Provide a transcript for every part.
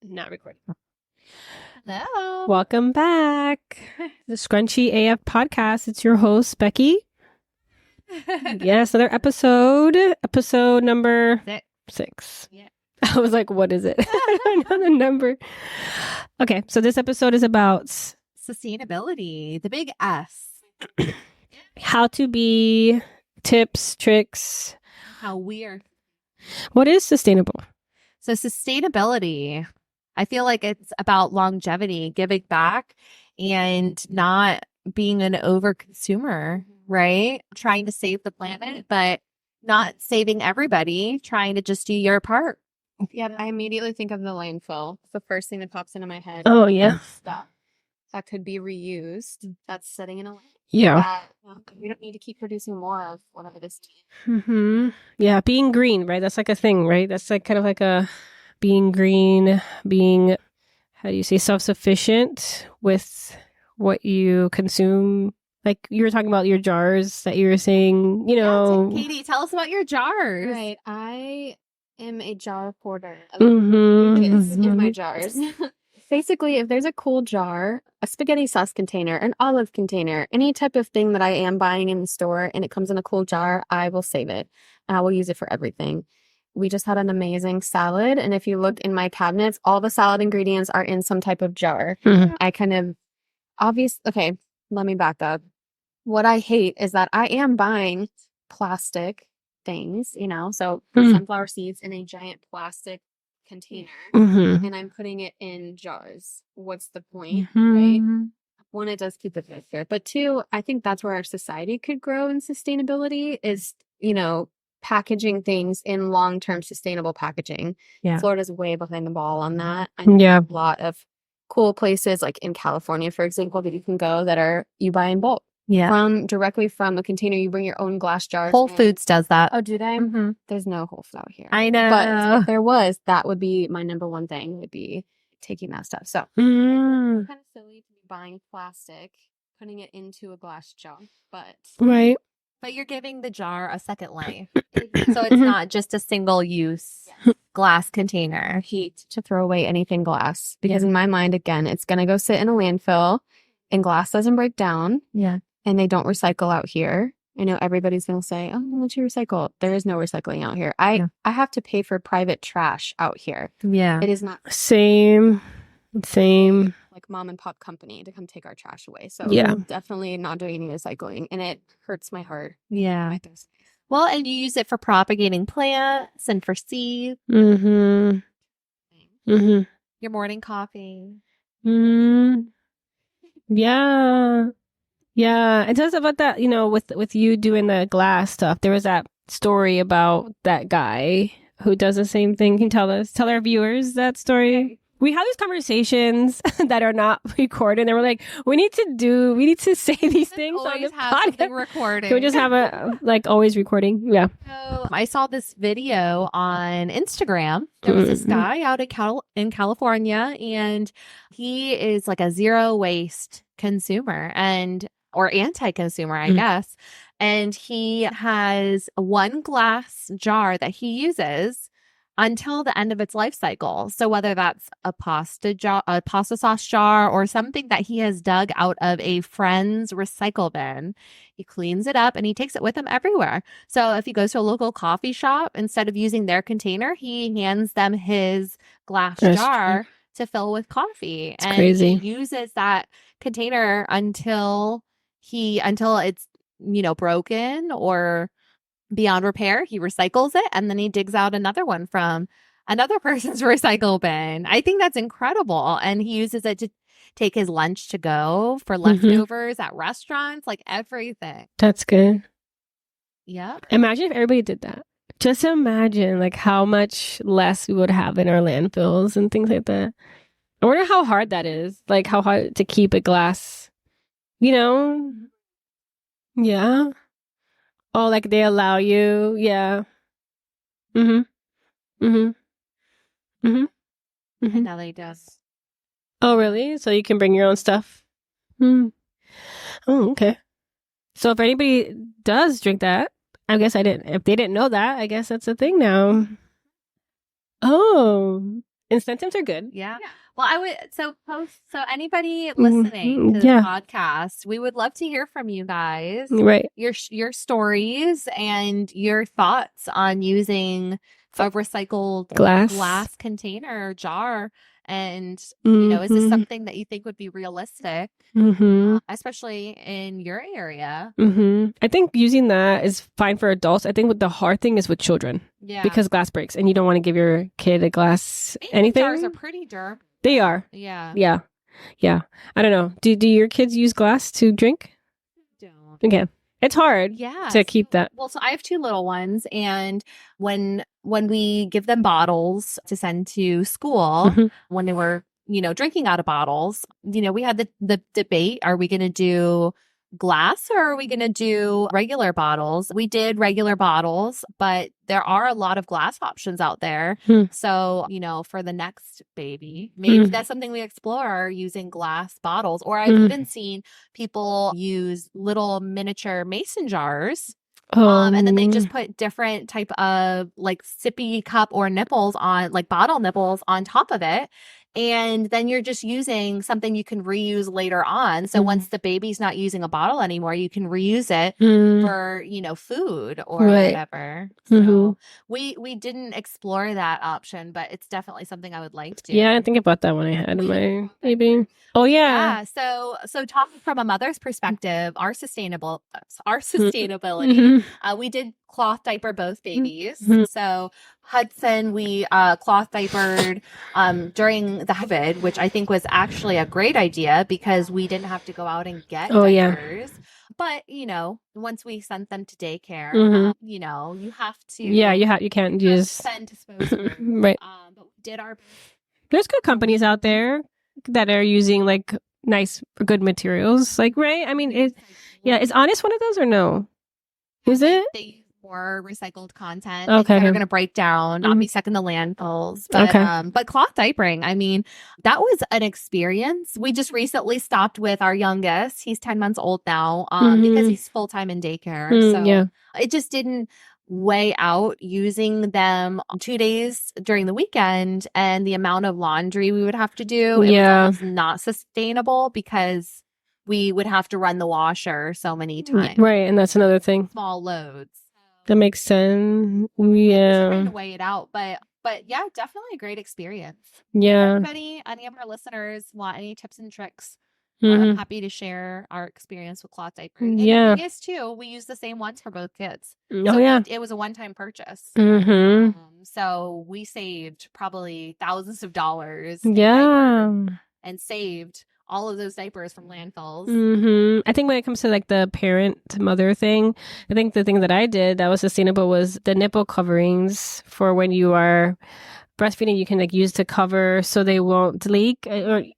Not recording. Hello. Welcome back. The Scrunchie Af Podcast. It's your host, Becky. Yes, another episode. Episode number 6. Yeah. I was like, what is it? I don't know the number. Okay, so this episode is about Sustainability, the big S. how to be, tips, tricks. How weird. What is sustainable? So sustainability, I feel like it's about longevity, giving back, and not being an over-consumer, right? Trying to save the planet, but not saving everybody, trying to just do your part. Yeah, I immediately think of the landfill. It's the first thing that pops into my head. Oh, yeah. Stuff that could be reused. That's sitting in a landfill. Yeah. We don't need to keep producing more of whatever it is. Mm-hmm. Yeah, being green, right? That's like a thing, right? That's like kind of like a being green, being, how do you say, self-sufficient with what you consume. Like you were talking about your jars that you were saying, you know. Yeah, Katie, tell us about your jars. Right. I am a jar hoarder of Mm-hmm. in my jars. Basically, if there's a cool jar, a spaghetti sauce container, an olive container, any type of thing that I am buying in the store and it comes in a cool jar, I will save it and I will use it for everything. We just had an amazing salad. And if you look in my cabinets, all the salad ingredients are in some type of jar. Mm-hmm. I kind of okay, let me back up. What I hate is that I am buying plastic things, so sunflower seeds in a giant plastic container Mm-hmm. and I'm putting it in jars. What's the point, right? One, it does keep it fair, but two, I think that's where our society could grow in sustainability is, packaging things in long-term sustainable packaging. Yeah. Florida's way behind the ball on that. I know Yeah. a lot of cool places like in California, for example, that you can go that are you buy in bulk. Yeah. Directly from the container, you bring your own glass jars. Whole Foods does that. Oh, do they? Mm-hmm. There's no Whole Foods out here. I know. But if there was, that would be my number one thing, would be taking that stuff. So Mm-hmm. it's kind of silly to be buying plastic, putting it into a glass jar, but Right. But you're giving the jar a second life. So it's not just a single use glass container. I hate to throw away anything glass because in my mind, again, it's going to go sit in a landfill and glass doesn't break down. Yeah. And they don't recycle out here. I know everybody's going to say, oh, why don't you recycle? There is no recycling out here. I have to pay for private trash out here. Yeah. It is not Same. like mom and pop company to come take our trash away. So Yeah. definitely not doing any recycling. And it hurts my heart. Yeah. My thirst. Well, and you use it for propagating plants and for seeds. Mm-hmm. Mm-hmm. Your morning coffee. Mm-hmm. Yeah. Yeah. And tell us about that, with you doing the glass stuff. There was that story about that guy who does the same thing. Can you tell our viewers that story? We have these conversations that are not recorded. And we're like, we need to say these things on this have something podcast. recorded. Can we just have a, always recording? Yeah. So I saw this video on Instagram. There was this guy out in California, and he is like a zero waste consumer or anti-consumer, I guess. And he has one glass jar that he uses until the end of its life cycle. So whether that's a pasta sauce jar, or something that he has dug out of a friend's recycle bin, he cleans it up and he takes it with him everywhere. So if he goes to a local coffee shop, instead of using their containor, he hands them his glass jar to fill with coffee. It's crazy. He uses that container until it's, broken or beyond repair. He recycles it and then he digs out another one from another person's recycle bin. I think that's incredible. And he uses it to take his lunch to go for leftovers at restaurants, like everything. That's good. Yeah. Imagine if everybody did that. Just imagine how much less we would have in our landfills and things like that. I wonder how hard that is. How hard to keep a glass, Yeah. Oh, they allow you. Yeah. Mm-hmm. Mm-hmm. Mm-hmm. And now they does. Oh, really? So you can bring your own stuff? Oh, okay. So if anybody does drink that, I guess if they didn't know that, I guess that's a thing now. Oh, incentives are good. Yeah. Well, I would so anybody listening to this podcast, we would love to hear from you guys. Right. Your stories and your thoughts on using a recycled glass container or jar. And, is this something that you think would be realistic, especially in your area? I think using that is fine for adults. I think what the hard thing is with children. Yeah. Because glass breaks and you don't want to give your kid a glass anything. Jars are pretty durable. They are. Yeah. Yeah. Yeah. I don't know. Do your kids use glass to drink? Don't. Okay. It's hard to keep that. Well, so I have 2 little ones, and when we give them bottles to send to school, when they were, drinking out of bottles, we had the debate, are we going to do glass or are we going to do regular bottles? We did regular bottles, but there are a lot of glass options out there. So, for the next baby, maybe that's something we explore, using glass bottles. Or I've even seen people use little miniature mason jars. And then they just put different type of like sippy cup or nipples on, like bottle nipples on top of it. And then you're just using something you can reuse later on. So once the baby's not using a bottle anymore, you can reuse it for, food or whatever. So we didn't explore that option, but it's definitely something I would like to. Yeah, I think about that when I had my baby. Oh yeah. Yeah. So talking from a mother's perspective, our sustainability, we did cloth diaper both babies. So Hudson, we cloth diapered during the COVID, which I think was actually a great idea because we didn't have to go out and get diapers. But once we sent them to daycare, you have to. Yeah, you can't use send disposable. Right. But we did our. There's good companies out there that are using like nice, good materials. Like, right? I mean, is Honest one of those or no? Is it? They use more recycled content. Okay. They're going to break down, not be stuck in the landfills. But, but cloth diapering, I mean, that was an experience. We just recently stopped with our youngest. He's 10 months old now because he's full-time in daycare. So it just didn't weigh out using them 2 days during the weekend, and the amount of laundry we would have to do. It was not sustainable because we would have to run the washer so many times. Right, and that's another thing. Small loads. That makes sense. Just trying to weigh it out, but yeah, definitely a great experience. Yeah. Anybody, any of our listeners want any tips and tricks? I'm happy to share our experience with cloth diapering. Yeah. Yes, too. We use the same ones for both kids. It was a one-time purchase. So we saved probably thousands of dollars. Yeah. And saved all of those diapers from landfills. I think when it comes to like the parent to mother thing, I think the thing that I did that was sustainable was the nipple coverings for when you are breastfeeding. You can like use to cover so they won't leak. They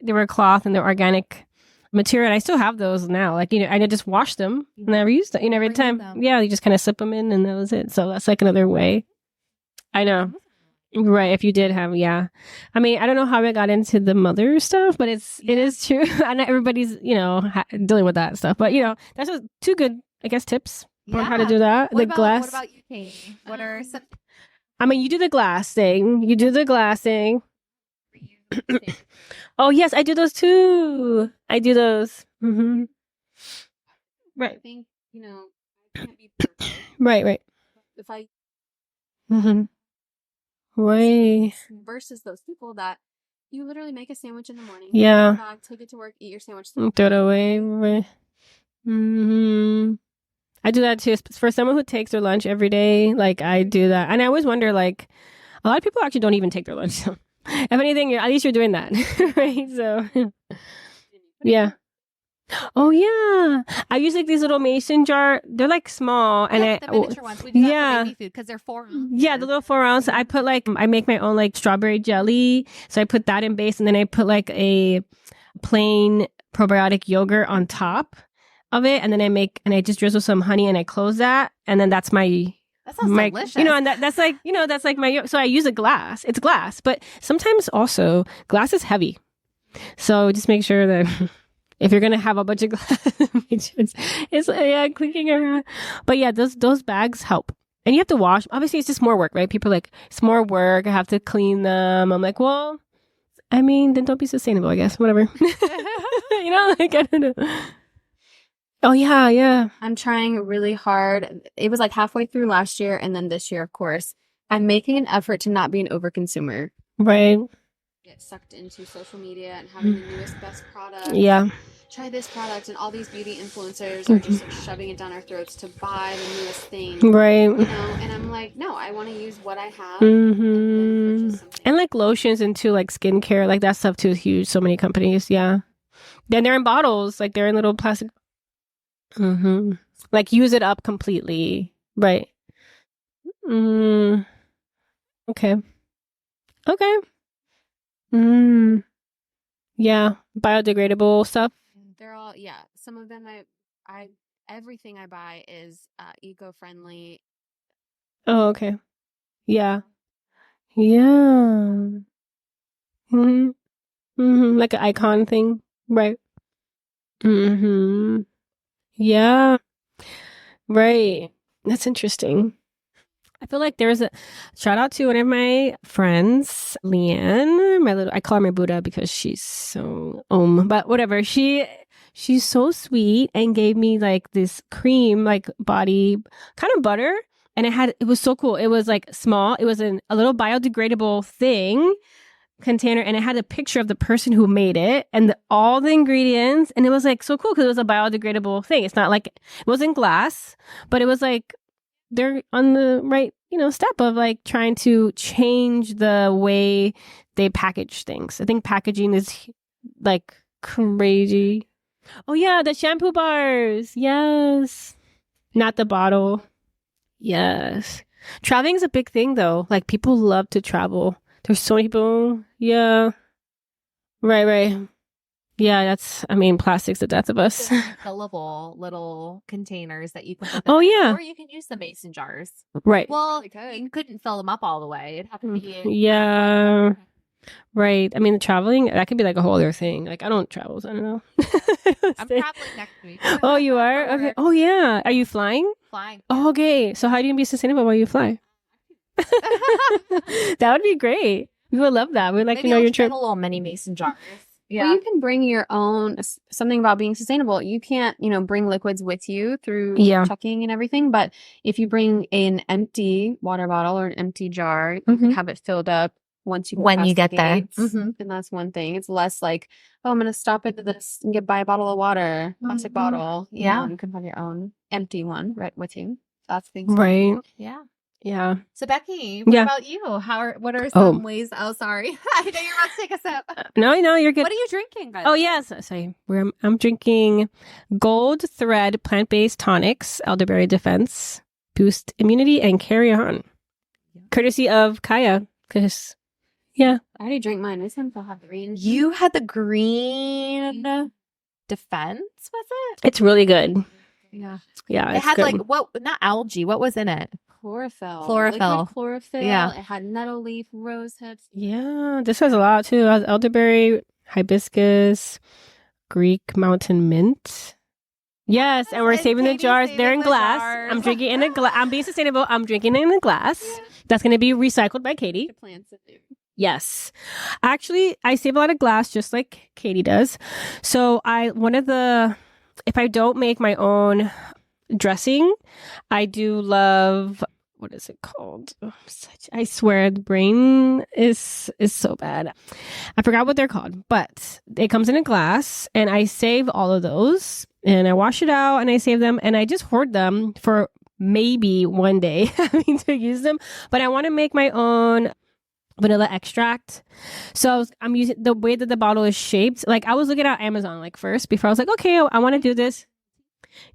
were cloth and they're organic material. And I still have those now. Like, I just wash them and I reuse them. Every time. Yeah, you just kind of slip them in and that was it. So that's like another way. I know. Right. If you did have, I mean, I don't know how I got into the mother stuff, but it is true. And everybody's, dealing with that stuff. But, that's just 2 good, I guess, tips on how to do that. What about you, Katie? What are some? I mean, you do the glass thing. Oh, yes, I do those too. I do those. Right. I think, I can't be perfect. Right. If I... Right. Versus those people that you literally make a sandwich in the morning. Yeah. Take it to work, eat your sandwich. Throw it away. Right. I do that too. For someone who takes their lunch every day, like I do that. And I always wonder, like, a lot of people actually don't even take their lunch. If anything, at least you're doing that. Right. So, yeah. Oh yeah, I use like these little mason jar. They're like small, and the miniature ones. We do that for baby food because they're 4 ounces. Yeah, the little 4 ounce. I put I make my own like strawberry jelly, so I put that in base, and then I put like a plain probiotic yogurt on top of it, and then I just drizzle some honey, and I close that, and then that's my. That sounds delicious. And that's like my. So I use a glass. It's glass, but sometimes also glass is heavy, so just make sure that. If you're gonna have a bunch of glass, it's clinking around. But yeah, those bags help. And you have to wash. Obviously, it's just more work, right? People are like, it's more work. I have to clean them. I'm like, well, I mean, then don't be sustainable, I guess. Whatever. You know, like, I don't know. Oh, yeah, yeah. I'm trying really hard. It was like halfway through last year, and then this year, of course. I'm making an effort to not be an overconsumer. Right. Get sucked into social media and having the newest, best product. Yeah. Try this product, and all these beauty influencers are just like shoving it down our throats to buy the newest thing. Right. You know, and I'm like, no, I want to use what I have. And like lotions into like skincare, like that stuff too is huge. So many companies, yeah. Then they're in bottles, like they're in little plastic. Like use it up completely, right? Okay. Yeah, biodegradable stuff. They're all, yeah. Some of them, I everything I buy is eco-friendly. Oh, okay. Yeah. Yeah. Like an icon thing, right? Yeah. Right. That's interesting. I feel like there's a shout out to one of my friends, Leanne. I call her my Buddha because she's so but whatever. She's so sweet and gave me like this cream, like body kind of butter, and it was so cool. It was like small. It was a little biodegradable thing container, and it had a picture of the person who made it and all the ingredients, and it was like so cool because it was a biodegradable thing. It's not like it wasn't glass, but it was like they're on the right, step of like trying to change the way they package things. I think packaging is like crazy. Oh yeah, the shampoo bars. Yes. Not the bottle. Yes. Traveling is a big thing though. Like people love to travel. There's so many people. Yeah. Right. Yeah, plastic's the death of us. Fillable little containers that you can put Oh, in, yeah. or you can use the mason jars. Right. Well, you couldn't fill them up all the way. It'd have to be. Yeah. Right. I mean, traveling, that could be like a whole other thing. Like, I don't travel, so I don't know. I'm traveling next week. Oh, you are? Okay. Oh, yeah. Are you flying? Flying. Oh, okay. So how do you be sustainable while you fly? That would be great. We would love that. We'd like to know your trip. A little mini mason jars. Yeah. Well, you can bring your own, something about being sustainable. You can't, bring liquids with you through checking and everything. But if you bring an empty water bottle or an empty jar, you can have it filled up when you get there. And that's one thing. It's less like, oh, I'm going to stop into this and buy a bottle of water, plastic bottle. Yeah. You can have your own empty one right with you. That's things. Right. Yeah. Yeah. So Becky, what about you? What are some ways? Oh, sorry. I know you're about to take a sip. No, you're good. What are you drinking? Yes. Sorry. I'm drinking Gold Thread plant-based tonics, elderberry defense, boost immunity, and carry on. Courtesy of Kaya. Because, I already drank mine. I still have the green. You had the green defense, was it? It's really good. Yeah. Yeah. It had good. Not algae. What was in it? Chlorophyll. Liquid chlorophyll. Yeah. It had nettle leaf, rose hips. Yeah. This has a lot too. It has elderberry, hibiscus, Greek mountain mint. Yes. And we're saving the jars. They're in glass. Jars. I'm drinking in a glass. I'm being sustainable. I'm drinking in a glass. Yeah. That's going to be recycled by Katie. Yes. Actually, I save a lot of glass just like Katie does. So if I don't make my own dressing, I do love, what is it called? I swear the brain is so bad. I forgot what they're called, but it comes in a glass and I save all of those and I wash it out and I save them and I just hoard them for maybe one day having to use them. But I want to make my own vanilla extract. So I'm using the way that the bottle is shaped. Like I was looking at Amazon first before I was like, okay, I want to do this.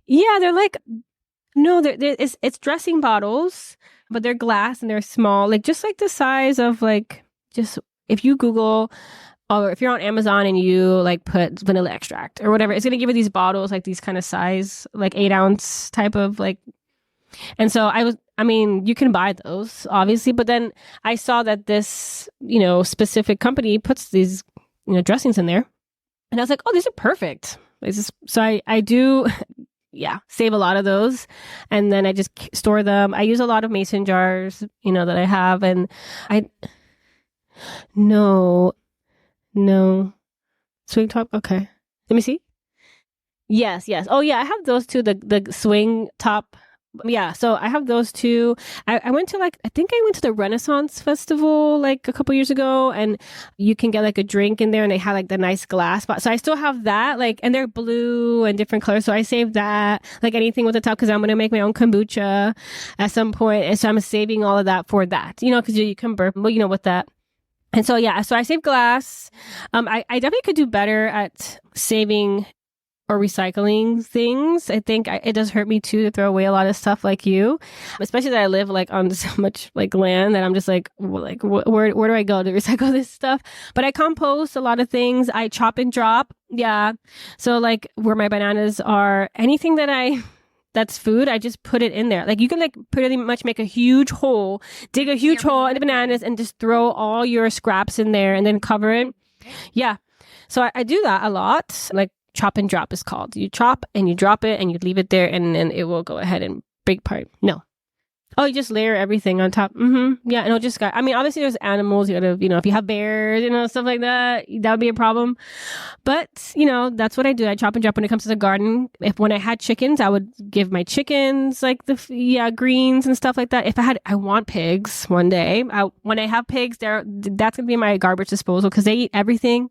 Yeah, they're like, no, it's dressing bottles, but they're glass and they're small, like just like the size of just if you Google or if you're on Amazon and you put vanilla extract or whatever, it's gonna give you these bottles these kind of size, 8-ounce type of And so you can buy those obviously, but then I saw that this specific company puts these dressings in there, and I was like, oh, these are perfect. So I do save a lot of those. And then I just store them. I use a lot of mason jars, that I have. And no. Swing top. Okay. Let me see. Yes. Oh yeah. I have those too. The swing top. Yeah. So I have those too. I went to I think I went to the Renaissance Festival a couple years ago, and you can get a drink in there, and they had the nice glass spot. So I still have that, and they're blue and different colors. So I saved that, anything with the top, because I'm going to make my own kombucha at some point. And so I'm saving all of that for that, because you can burp, with that. And so, so I save glass. I definitely could do better at saving or recycling things. I think it does hurt me too to throw away a lot of stuff like you, especially that I live on so much land that I'm just where do I go to recycle this stuff? But I compost a lot of things. I chop and drop. Yeah. So where my bananas are, anything that's food, I just put it in there. You can pretty much make a huge hole, dig a huge hole in the bananas, and just throw all your scraps in there and then cover it. Yeah. So I do that a lot. Chop and drop is called. You chop and you drop it and you leave it there, and then it will go ahead and break apart. No. Oh, you just layer everything on top. Mm-hmm. Yeah, and it'll just obviously there's animals. You gotta, if you have bears, stuff like that, that would be a problem. But, that's what I do. I chop and drop when it comes to the garden. When I had chickens, I would give my chickens greens and stuff like that. I want pigs one day. When I have pigs, that's gonna be my garbage disposal, because they eat everything.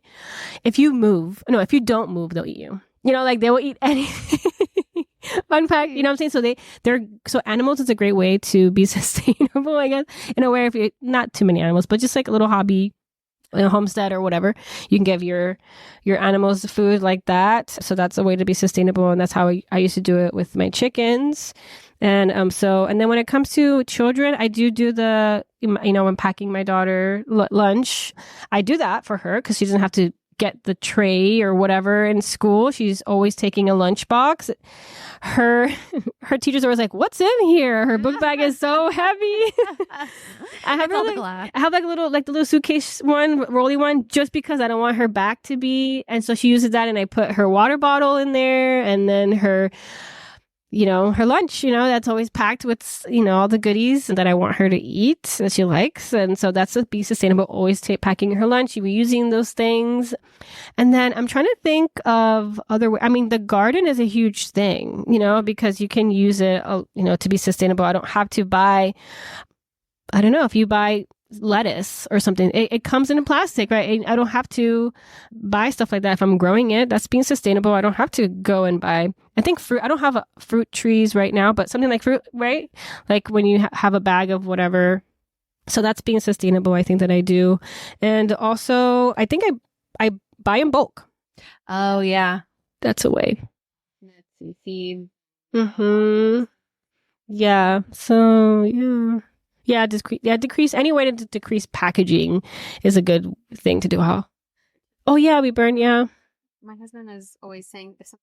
If you don't move, they'll eat you. They will eat anything. Fun fact, you know what I'm saying? So animals is a great way to be sustainable, I guess, in a way. If you not too many animals, but just a little hobby, a homestead or whatever, you can give your animals food like that. So that's a way to be sustainable, and that's how I used to do it with my chickens. And and then when it comes to children, I do the when packing my daughter lunch, I do that for her because she doesn't have to get the tray or whatever in school. She's always taking a lunchbox. Her teacher's always like, "What's in here?" Her book bag is so heavy. I have the little suitcase one, rolly one, just because I don't want her back to be. And so she uses that, and I put her water bottle in there, and then her lunch, that's always packed with, all the goodies that I want her to eat that she likes. And so that's to be sustainable, always packing her lunch, reusing those things. And then I'm trying to think of other ways. The garden is a huge thing, because you can use it, to be sustainable. I don't have to buy, I don't know, if you buy lettuce or something, it comes in plastic, right? I don't have to buy stuff like that. If I'm growing it, that's being sustainable. I don't have to go and buy, I think, fruit. I don't have fruit trees right now, but something like fruit, right? When you have a bag of whatever. So that's being sustainable, I think, that I do. And also, I think I buy in bulk. Oh, yeah. That's a way. Let's see. Mm-hmm. Yeah. So, yeah. Yeah, decrease. Any way to decrease packaging is a good thing to do. Oh, yeah, we burn, yeah. My husband is always saying this.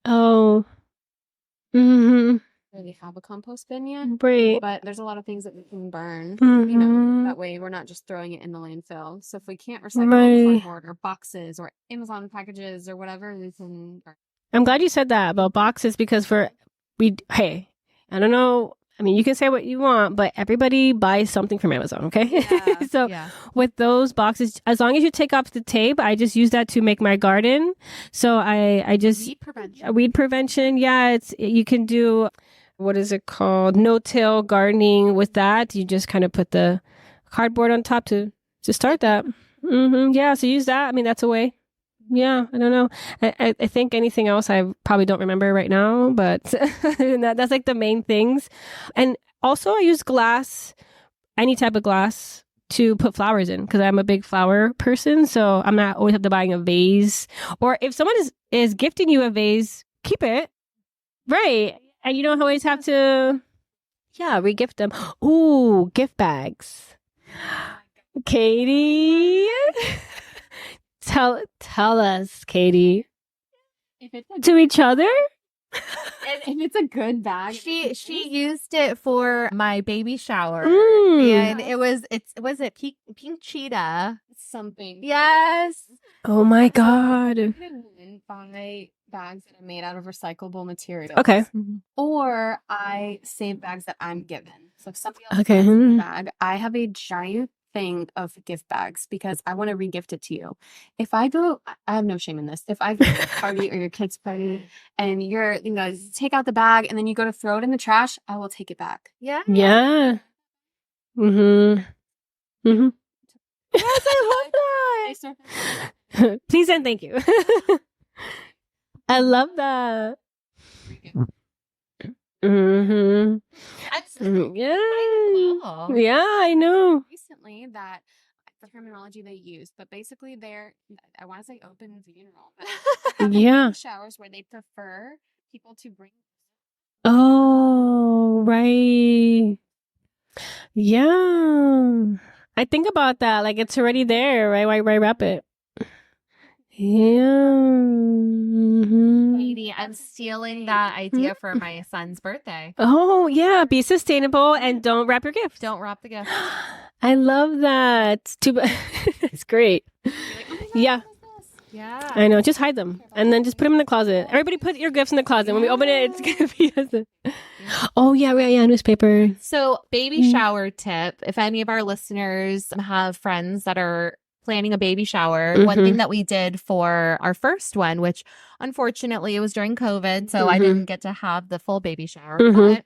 Oh. Mm-hmm. Really have a compost bin yet. Right. But there's a lot of things that we can burn. Mm-hmm. That way we're not just throwing it in the landfill. So if we can't recycle cardboard or boxes or Amazon packages or whatever, we can burn. I'm glad you said that about boxes, because hey, I don't know. You can say what you want, but everybody buys something from Amazon, okay? Yeah, So with those boxes, as long as you take off the tape, I just use that to make my garden. So I just... Weed prevention. Yeah, you can do, what is it called? No-till gardening with that. You just kind of put the cardboard on top to start that. Mm-hmm. Yeah, so use that. That's a way. Yeah, I don't know. I think anything else I probably don't remember right now, but that's the main things. And also I use glass, any type of glass, to put flowers in, because I'm a big flower person. So I'm not always have to buying a vase. Or if someone is gifting you a vase, keep it. Right. And you don't always have to, re-gift them. Ooh, gift bags. Katie. Tell us, Katie. If it's to each other? if it's a good bag. She used it for my baby shower. And was it pink cheetah? Something. Yes. Oh my God. By bags that are made out of recyclable materials. Okay. Or I save bags that I'm given. So if somebody else Okay. has a bag, I have a giant thing of gift bags because I want to re-gift it to you. If I have no shame in this. If I go to a party or your kid's party and you're, take out the bag and then you go to throw it in the trash, I will take it back. Yeah. Yeah. Mm-hmm. Mm-hmm. Yes, I love that. Please and thank you. I love that. Mm-hmm. Yeah. Wow. Yeah, I know. Recently that the terminology they use, but basically I want to say open funeral, but Yeah. showers where they prefer people to bring. Oh, right. Yeah. I think about that. Like it's already there, right? Why wrap it? Yeah. Mhm. Katie, I'm stealing that idea for my son's birthday. Oh, yeah. Be sustainable and don't wrap your gift. Don't wrap the gift. I love that. It's great. Yeah. Yeah. I know. Just hide them and then just put them in the closet. Everybody put your gifts in the closet. When we open it, it's going to be. Oh, yeah. Yeah. Newspaper. So, baby shower tip. If any of our listeners have friends that are planning a baby shower, one thing that we did for our first one, which unfortunately it was during COVID, so I didn't get to have the full baby shower. But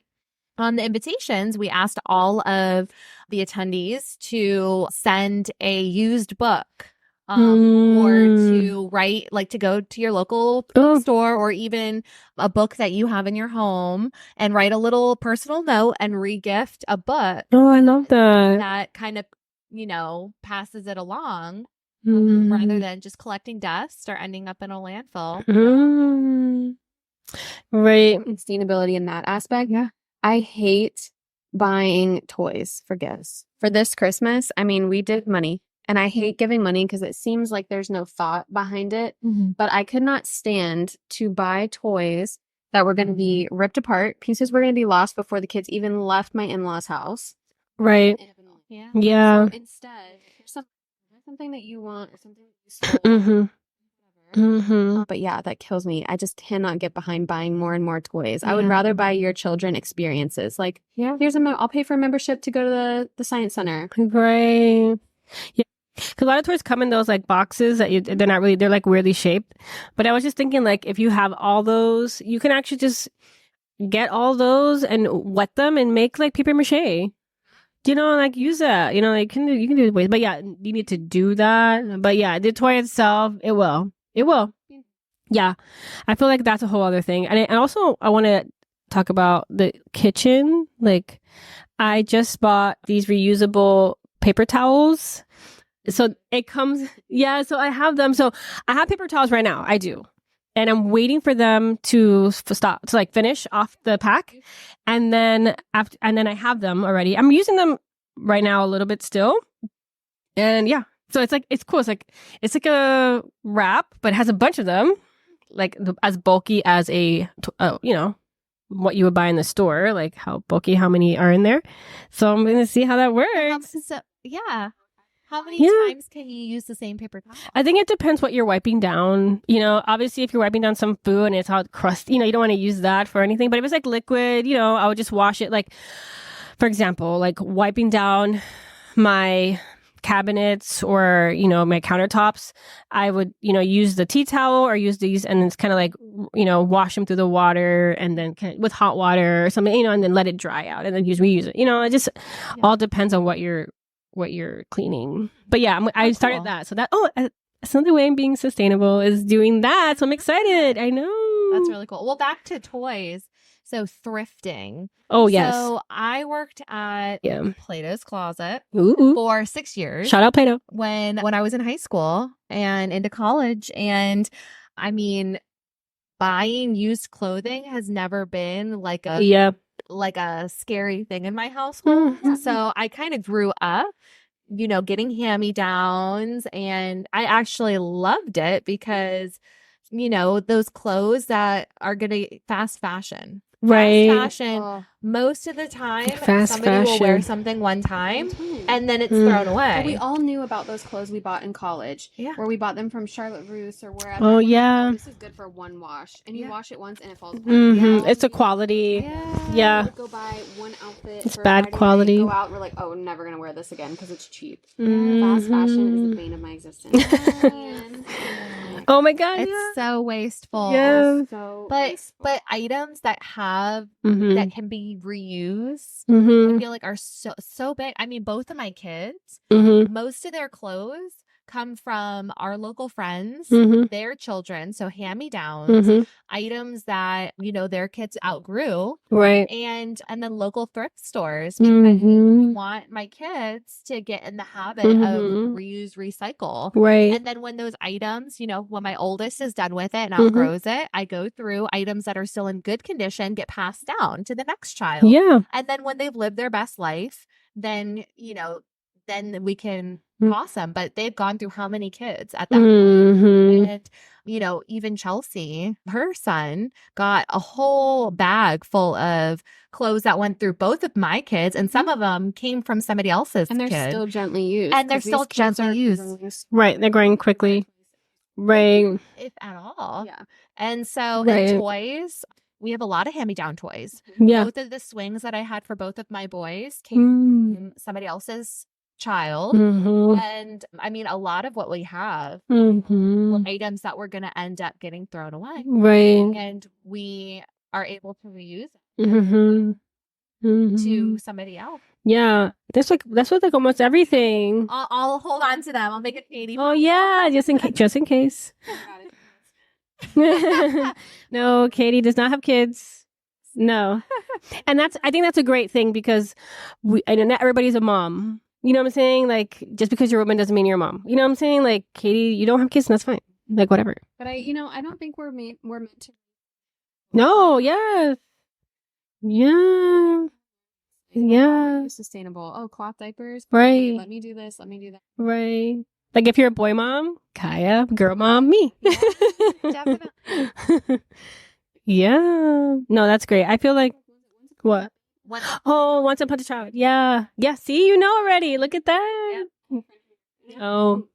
on the invitations, we asked all of the attendees to send a used book. Or to write, like to go to your local store or even a book that you have in your home and write a little personal note and re-gift a book. Oh, I love that. That kind of, passes it along rather than just collecting dust or ending up in a landfill. Right. Sustainability in that aspect. Yeah. I hate buying toys for gifts. For this Christmas, we did money. And I hate giving money because it seems like there's no thought behind it. But I could not stand to buy toys that were going to be ripped apart. Pieces were going to be lost before the kids even left my in-laws' house. Right. Yeah. So instead, if there's something that you want or something that you stole. But yeah, that kills me. I just cannot get behind buying more and more toys. I would rather buy your children experiences. Like, I'll pay for a membership to go to the science center. Right. Yeah. Because a lot of toys come in those like boxes that they're not really, they're like weirdly shaped. But I was just thinking like if you have all those, you can actually just get all those and wet them and make like paper mache. Like use that. You can do it ways. But yeah, you need to do that. But yeah, the toy itself, it will. Yeah. I feel like that's a whole other thing. And I want to talk about the kitchen. Like I just bought these reusable paper towels. So it comes, so I have them. So I have paper towels right now. I do. And I'm waiting for them to stop, to like finish off the pack. And then I have them already. I'm using them right now a little bit still. And yeah, so it's cool. It's like a wrap, but it has a bunch of them, like as bulky as what you would buy in the store, like how bulky, how many are in there. So I'm going to see how that works. How many times can you use the same paper towel? I think it depends what you're wiping down. Obviously if you're wiping down some food and it's all crusty, you don't want to use that for anything. But if it's like liquid, I would just wash it. Like, for example, like wiping down my cabinets or, my countertops, I would, use the tea towel or use these and it's kind of like, wash them through the water and then with hot water or something, and then let it dry out and then reuse it. It just all depends on what you're cleaning. But yeah, I started that. So that's another way I'm being sustainable is doing that. So I'm excited. I know. That's really cool. Well, back to toys. So thrifting. Oh, yes. So I worked at Plato's Closet for 6 years. Shout out Plato. When I was in high school and into college. And buying used clothing has never been like a scary thing in my household. So I kind of grew up, getting hand-me-downs, and I actually loved it because, those clothes that are going to fast fashion. Right. Fast fashion. Most of the time, Fast somebody will wear fashion. something one time Mm. and then it's thrown away. But we all knew about those clothes we bought in college, Yeah. where we bought them from Charlotte Russe or wherever. Oh, We're like, yeah. this is good for one wash, and you Yeah. wash it once and it falls apart. Mm-hmm. It's a quality. Yeah. We would go buy one outfit. It's for bad Friday night, quality. Go out, we're like, oh, I'm never gonna wear this again because it's cheap. Mhm. Fast fashion is the bane of my existence. And, Oh my God. It's so wasteful. Yeah. so But items that have Mm-hmm. that can be reused, I Mm-hmm. feel like are so big. I mean, both of my kids, Mm-hmm. most of their clothes come from our local friends, Mm-hmm. their children, so hand-me-downs, Mm-hmm. items that their kids outgrew, Right. and then local thrift stores, because Mm-hmm. I want my kids to get in the habit Mhm. of reuse, recycle. Right. And then when those items, when my oldest is done with it and Mhm. outgrows it, I go through items that are still in good condition, get passed down to the next child. Yeah. And then when they've lived their best life, then, then we can Mm. toss them. But they've gone through how many kids at that Mm-hmm. point? And, even Chelsea, her son, got a whole bag full of clothes that went through both of my kids, and some of them came from somebody else's and they're kid. still gently used. And they're 'cause these still kids gently are used. growing Right. They're growing quickly. Right. If at all. Yeah. And so Right. in toys, we have a lot of hand-me-down toys. Yeah. Both of the swings that I had for both of my boys came from somebody else's child. Mm-hmm. And I mean, a lot of what we have Mm-hmm. were items that were going to end up getting thrown away. Right. And we are able to reuse it Mm-hmm. Mm-hmm. to somebody else. Yeah. That's with like almost everything. I'll hold on to them. I'll make it 80. Oh yeah, just in case. No, Katie does not have kids. No. And I think that's a great thing because I know not everybody's a mom. You know what I'm saying? Like, just because you're a woman doesn't mean you're a mom. You know what I'm saying? Like, Katie, you don't have kids, and that's fine. Like, whatever. But I don't think we're meant to. No, yeah. Yeah. Yeah. Sustainable. Oh, cloth diapers. Right. Let me do this. Let me do that. Right. Like, if you're a boy mom, Kaya, girl mom, me. Definitely. Yeah. No, that's great. I feel like, what? Once Upon a Child. Yeah. Yeah. See, you know already. Look at that. Oh.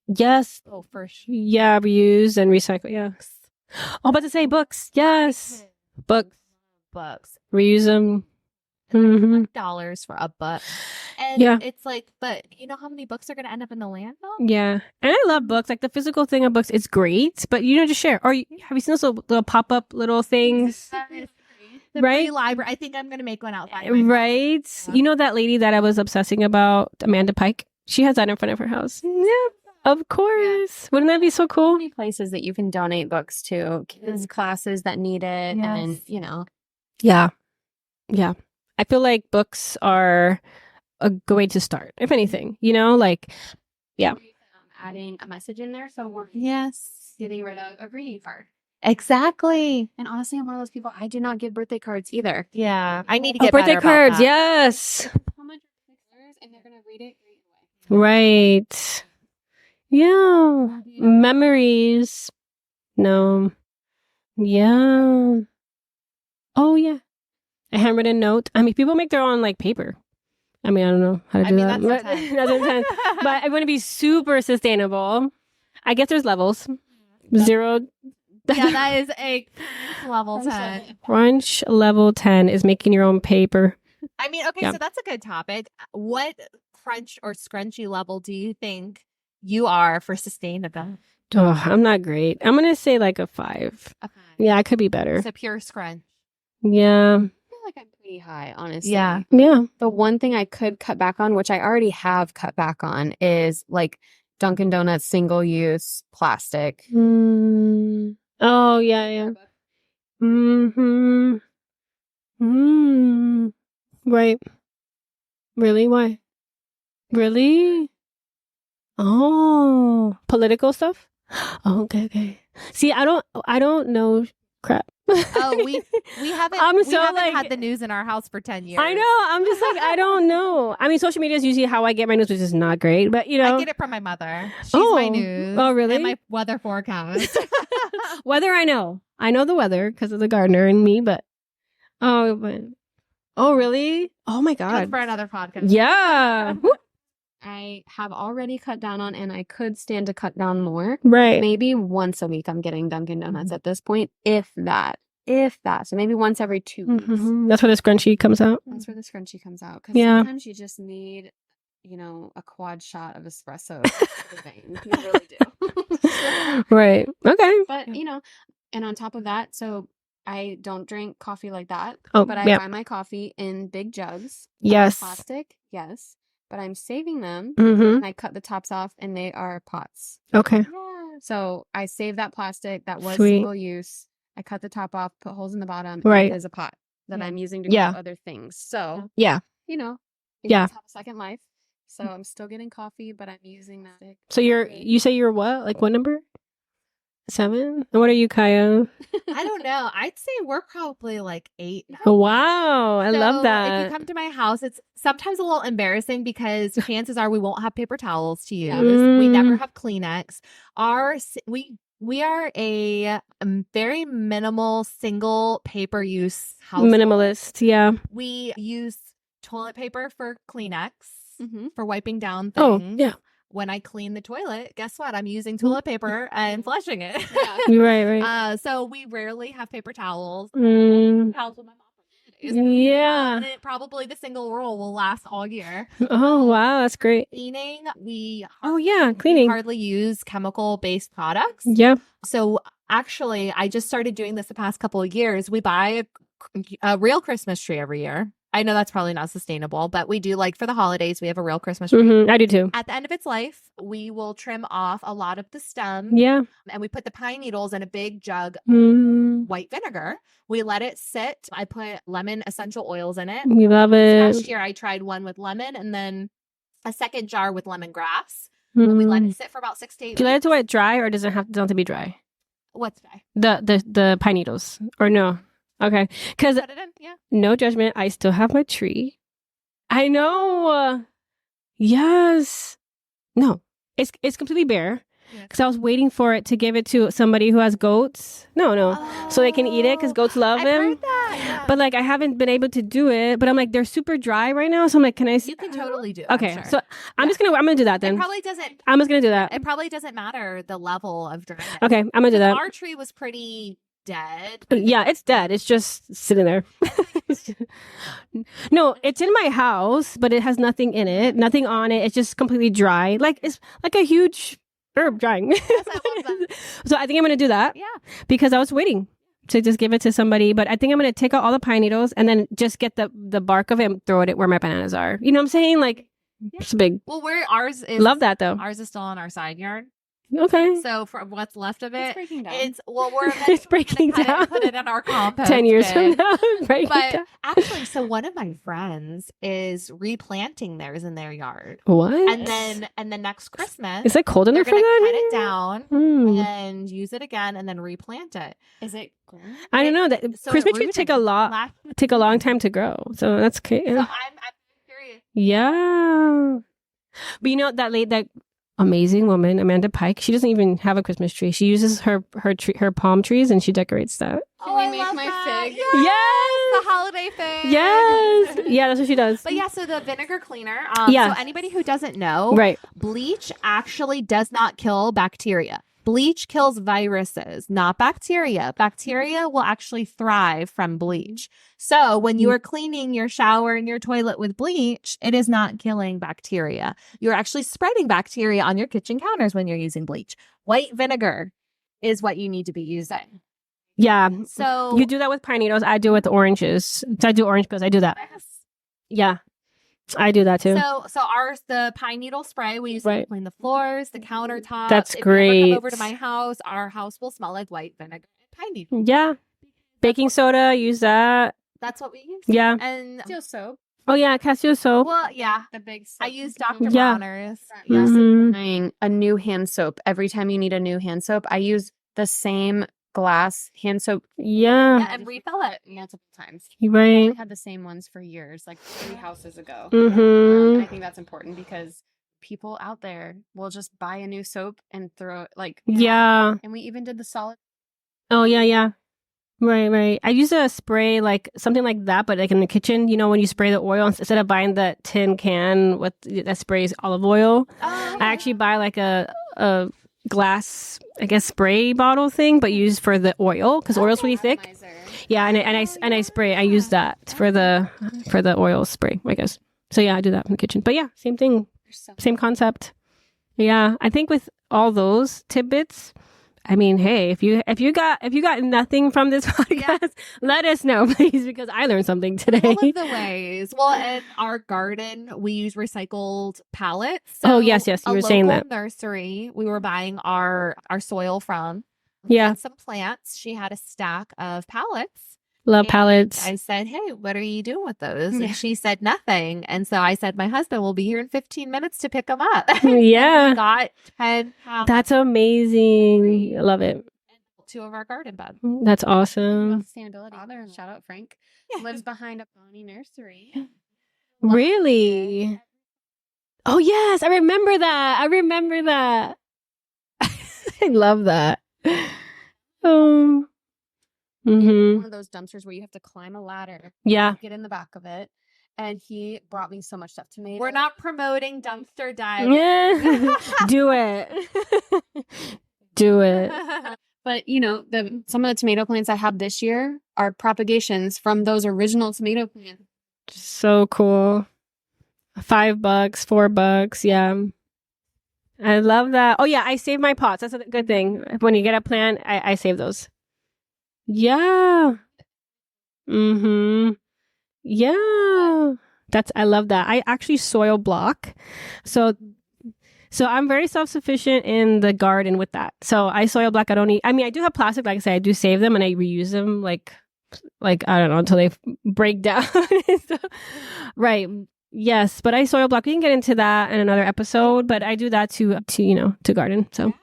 Yes. Oh, for sure. Yeah. Reuse and recycle. Yeah. Oh, about to say books. Yes. Books. Reuse them. Mm-hmm. $1 for a book. And Yeah. it's like, but you know how many books are going to end up in the landfill? Yeah. And I love books. Like the physical thing of books, it's great. But just share. Or have you seen those little pop-up little things? The Right? free library. I think I'm going to make one outside. Right. Yeah. You know that lady that I was obsessing about, Amanda Pike? She has that in front of her house. Yeah. Of course. Wouldn't that be so cool? Many places that you can donate books to, kids classes that need it, and Yeah. Yeah. I feel like books are a good way to start, if anything. Yeah. Adding a message in there, so we're getting rid of a greeting card. Exactly. And honestly, I'm one of those people. I do not give birthday cards either. Yeah. I need to Oh, get birthday better about cards. that. Yes. How much pictures, and they're gonna read it right away. Right. Yeah. Memories. No. Yeah. Oh, yeah. A handwritten note. I mean, people make their own paper. I mean, I don't know how to do that. that's But, intense. that's intense. But I want to be super sustainable. I guess there's levels. 0. Yeah, that is a level 10. Crunch level 10 is making your own paper. I mean, okay, Yeah. so that's a good topic. What crunch or scrunchy level do you think you are for sustainable? Oh, I'm not great. I'm going to say a 5. Okay. Yeah, I could be better. It's a pure scrunch. Yeah. I feel like I'm pretty high, honestly. Yeah. Yeah. The one thing I could cut back on, which I already have cut back on, is Dunkin' Donuts single-use plastic. Mm. Oh, yeah. Mm-hmm. Mm. Right. Really? Why? Really? Oh, political stuff? Oh, okay. See, I don't know crap. Oh, we haven't I'm we so, haven't had the news in our house for 10 years. I know. I'm just I don't know. I mean, social media is usually how I get my news, which is not great, but I get it from my mother. She's my news. Oh, really? And my weather forecast. Weather, I know. I know the weather because of the gardener and me, but Oh, but oh, really? Oh my Good God. for another podcast. Yeah. I have already cut down on, and I could stand to cut down more. Right. Maybe once a week I'm getting Dunkin' Donuts at this point, if that. If that. So maybe once every 2 weeks. Mhm. That's where the scrunchie comes out. That's where the scrunchie comes out. Because Yeah. sometimes you just need, a quad shot of espresso. You really do. Right. Okay. But, and on top of that, so I don't drink coffee like that. Oh, But I yeah. buy my coffee in big jugs. Yes. Plastic, yes. But I'm saving them. Mm-hmm. And I cut the tops off, and they are pots. Okay. Yeah. So I save that plastic that was Sweet. single use. I cut the top off, put holes in the bottom. Right. And it is a pot that Yeah. I'm using to Yeah. grow other things. So, Yeah. it Yeah. does have a second life. So I'm still getting coffee, but I'm using that. So you say you're what? Like what number? 7? And what are you, Kaya? I don't know. I'd say we're probably like 8 now. Oh, wow. I love So that. If you come to my house, it's sometimes a little embarrassing because chances are we won't have paper towels to use. We never have Kleenex. We are a very minimal single paper use household. Minimalist. Yeah. We use toilet paper for Kleenex for wiping down Oh, things. yeah. When I clean the toilet, guess what? I'm using toilet paper and flushing it. Right. So we rarely have paper towels. Mm. Towels with my mom. Yeah. Probably the single roll will last all year. Oh, wow. That's great. Cleaning, Oh, we yeah. Cleaning. hardly use chemical-based products. Yeah. So actually, I just started doing this the past couple of years. We buy a real Christmas tree every year. I know that's probably not sustainable, but we do, like, for the holidays, we have a real Christmas tree. Mm-hmm. I do too. At the end of its life, we will trim off a lot of the stem. Yeah. And we put the pine needles in a big jug Mm. of white vinegar. We let it sit. I put lemon essential oils in it. We love it. Last year, I tried one with lemon and then a second jar with lemongrass. And we let it sit for about 6 to 8 Do you let it weeks. to wet dry, or does it have to be dry? What's dry? The pine needles, or no? Okay, because Put it in, yeah. no judgment, I still have my tree. I know. Yes. No, it's completely bare. Yeah. Because I was waiting for it to give it to somebody who has goats. No. So they can eat it because goats love I've them. heard that. Yeah. But like I haven't been able to do it. But I'm like, they're super dry right now. So I'm like, can I? You can totally do it. Okay, I'm sure. so I'm gonna do that then. It probably doesn't. I'm just gonna do that. It probably doesn't matter the level of dryness. Okay, I'm gonna do that. Our tree was pretty dead. Yeah, it's dead. It's just sitting there. No, it's in my house, but it has nothing in it, nothing on it. It's just completely dry. Like it's like a huge herb drying. Yes, I love that. So I think I'm gonna do that. Yeah. Because I was waiting to just give it to somebody, but I think I'm gonna take out all the pine needles and then just get the bark of it and throw it where my bananas are. You know what I'm saying? Like it's big. Well, ours is Love that though. Ours is still on our side yard. Okay. So for what's left of it, breaking down. we're It's breaking gonna cut it down. and put it in our compost. 10 years bin. from now. Break it But down. actually, so one of my friends is replanting theirs in their yard, What? and then next Christmas, Is it cold they're enough for gonna that? cut it down Hmm. and use it again, and then replant it. Is it green? I don't know that So Christmas it trees take rooted. a long time to grow. So that's okay. So I'm curious. Yeah. But you know that amazing woman, Amanda Pike, she doesn't even have a Christmas tree. She uses her palm trees and she decorates that. Can we I make love my that. fig? Yes, the holiday fig. Yes. Yeah, that's what she does. But yeah, so the vinegar cleaner. Yeah. So anybody who doesn't know, Right. bleach actually does not kill bacteria. Bleach kills viruses, not bacteria. Bacteria will actually thrive from bleach. So when you are cleaning your shower and your toilet with bleach, it is not killing bacteria. You're actually spreading bacteria on your kitchen counters when you're using bleach. White vinegar is what you need to be using. Yeah. So You do that with pine needles. I do it with oranges. So I do orange pills. I do that. Yeah. I do that too. So ours, the pine needle spray, we use it Right. to clean the floors, the countertops. That's If you ever great. come over to my house, our house will smell like white vinegar and pine needle. Yeah. Baking soda, use that. That's what we use. Yeah. And Steel soap. Oh yeah, Casio soap. well, yeah, The big soap. I use Dr. Yeah. Bronner's. Yes. Mhm. Buying a new hand soap. Every time you need a new hand soap, I use the same glass hand soap Yeah. Yeah, and refill it. multiple times. You're I right. had the same ones for years, like 3 houses ago. Mm-hmm. And I think that's important because people out there will just buy a new soap and throw it, like, Yeah. and we even did the solid. Oh yeah, yeah. Right. I use a spray like something like that, but like in the kitchen, you know, when you spray the oil instead of buying that tin can with that sprays olive oil, I actually buy like a glass, I guess, spray bottle thing, but used for the oil because oil's really thick. Atomizer. Yeah, and I spray. I use that for the oil spray, I guess. So yeah, I do that in the kitchen. But yeah, same thing, same concept. Yeah, I think with all those tidbits, I mean, hey, if you got nothing from this podcast, let us know, please, because I learned something today. One of the ways. Well, in our garden, we use recycled pallets. Oh, yes, you were saying that. Nursery we were buying our soil from. Yeah. And some plants. She had a stack of pallets. Love And pallets. I said, hey, what are you doing with those? And she said nothing. And so I said, my husband will be here in 15 minutes to pick them up. Yeah. We got 10 pallets. That's amazing. I love it. 2 of our garden beds. That's awesome. Sustainability. Father, shout out Frank, Yeah. lives behind a Bonnie nursery. Really? Oh, yes. I remember that. I love that. One of those dumpsters where you have to climb a ladder, Yeah. get in the back of it. And he brought me so much stuff to make. We're not promoting dumpster diving. Yeah. Do it. Do it. But you know, some of the tomato plants I have this year are propagations from those original tomato plants. So cool. $5, $4. Yeah. I love that. Oh yeah, I save my pots. That's a good thing. When you get a plant, I save those. Yeah. Yeah. I love that. I actually soil block. So I'm very self-sufficient in the garden with that. So I soil block. I do have plastic, like I said, I do save them and I reuse them like I don't know, until they break down. So, right. Yes, but I soil block. We can get into that in another episode, but I do that to garden. So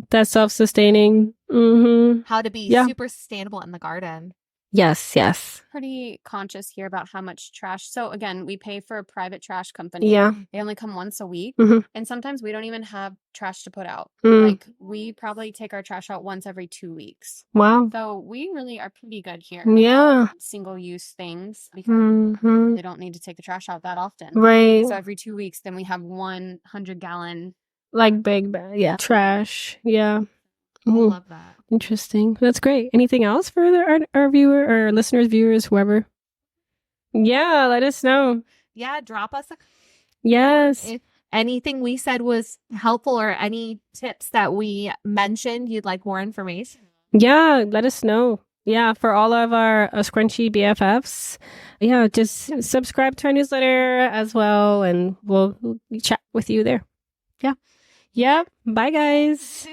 that's self-sustaining. How to be Yeah. super sustainable in the garden. Yes. Pretty conscious here about how much trash. So again, we pay for a private trash company. Yeah. They only come once a week. Mhm. And sometimes we don't even have trash to put out. Mm. Like we probably take our trash out once every 2 weeks. Wow. So we really are pretty good here. Yeah. Single use things because Mhm. they don't need to take the trash out that often. Right. So every 2 weeks, then we have 100-gallon. Like big bag. Yeah. Trash. Yeah. I Ooh, love that. interesting. That's great. Anything else for our viewer or listeners, viewers, whoever? Yeah. Let us know. Yeah, drop us a Yes. if anything we said was helpful or any tips that we mentioned you'd like more information. Yeah, let us know. Yeah, for all of our Scrunchie BFFs. Yeah, just subscribe to our newsletter as well, and we'll chat with you there. Yeah. Bye, guys.